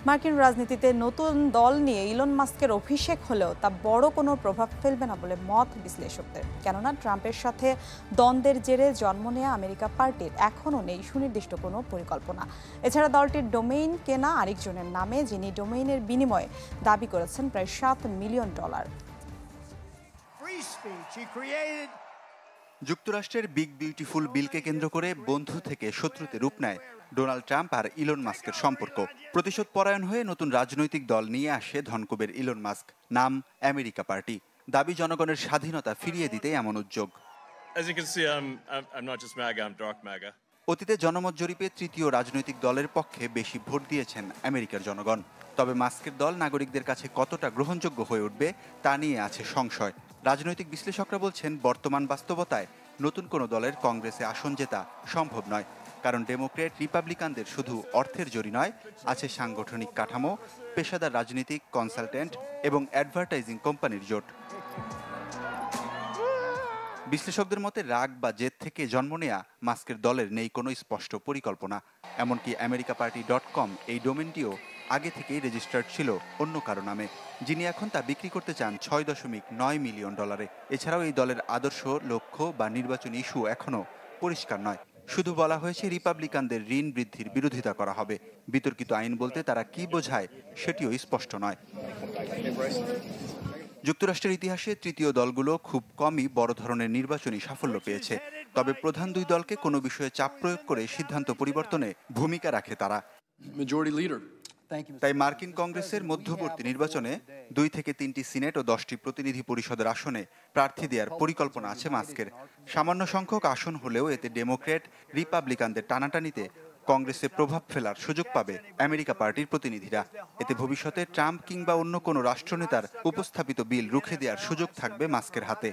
মার্কিন রাজনীতিতে নতুন দল নিয়ে ইলন মাস্কের অভিষেক হলেও তা বড় কোনো প্রভাব ফেলবে না বলে মত বিশ্লেষকদের। কেননা ট্রাম্পের সাথে দ্বন্দ্বের জেরে জন্ম নেওয়া আমেরিকা পার্টির এখনও নেই সুনির্দিষ্ট কোনো পরিকল্পনা। এছাড়া দলটির ডোমেইন কেনা আরেকজনের নামে, যিনি ডোমেইনের বিনিময়ে দাবি করেছেন প্রায় $7 মিলিয়ন। যুক্তরাষ্ট্রের বিগ বিউটিফুল বিলকে কেন্দ্র করে বন্ধু থেকে শত্রুতে রূপ নেয় ডোনাল্ড ট্রাম্প আর ইলন মাস্কের সম্পর্ক। প্রতিশোধ পরায়ণ হয়ে নতুন রাজনৈতিক দল নিয়ে আসে ধনকুবের ইলন মাস্ক, নাম আমেরিকা পার্টি। দাবি জনগণের স্বাধীনতা ফিরিয়ে দিতে এমন উদ্যোগ। অতীতে জনমত জরিপে তৃতীয় রাজনৈতিক দলের পক্ষে বেশি ভোট দিয়েছেন আমেরিকার জনগণ। তবে মাস্কের দল নাগরিকদের কাছে কতটা গ্রহণযোগ্য হয়ে উঠবে তা নিয়ে আছে সংশয়। রাজনৈতিক বিশ্লেষকরা বলছেন, বর্তমান বাস্তবতায় নতুন কোনো দলের কংগ্রেসে আসন জেতা সম্ভব নয়। কারণ ডেমোক্রেট রিপাবলিকানদের শুধু অর্থের জোরই নয়, আছে সাংগঠনিক কাঠামো, পেশাদার রাজনীতিক, কনসালটেন্ট এবং অ্যাডভার্টাইজিং কোম্পানির জোট। বিশ্লেষকদের মতে রাগ বা জেদ থেকে জন্ম নেয়া মাস্কের দলের নেই কোনো স্পষ্ট পরিকল্পনা। এমনকি americaparty.com এই ডোমেনটিও আগে থেকেই রেজিস্টার্ড ছিল অন্য কারো নামে, যিনি এখন তা বিক্রি করতে চান $6.9 মিলিয়ন। এছাড়াও এই দলের আদর্শ, লক্ষ্য বা নির্বাচনী ইস্যু এখনও পরিষ্কার নয়। শুধু বলা হয়েছে রিপাবলিকানদের ঋণ বৃদ্ধির বিরোধিতা করা হবে। বিতর্কিত আইন বলতে তারা কি বোঝায় সেটিও স্পষ্ট নয়। যুক্তরাষ্ট্রের ইতিহাসে তৃতীয় দলগুলো খুব কমই বড় ধরনের নির্বাচনী সাফল্য পেয়েছে। তবে প্রধান দুই দলকে কোনো বিষয়ে চাপ প্রয়োগ করে সিদ্ধান্ত পরিবর্তনে ভূমিকা রাখে তারা। তাই মার্কিন কংগ্রেসের মধ্যবর্তী নির্বাচনে 2 থেকে 3টি সিনেট ও 10টি প্রতিনিধি পরিষদের আসনে প্রার্থী দেওয়ার পরিকল্পনা আছে মাস্কের। সামান্য সংখ্যক আসন হলেও এতে ডেমোক্রেট রিপাবলিকানদের টানাটানিতে কংগ্রেসে প্রভাব ফেলার সুযোগ পাবে আমেরিকা পার্টির প্রতিনিধিরা। এতে ভবিষ্যতে ট্রাম্প কিংবা অন্য কোনো রাষ্ট্রনেতার উপস্থাপিত বিল রুখে দেওয়ার সুযোগ থাকবে মাস্কের হাতে।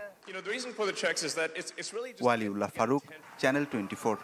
ওয়ালিউল্লাহ ফারুক, চ্যানেল 24।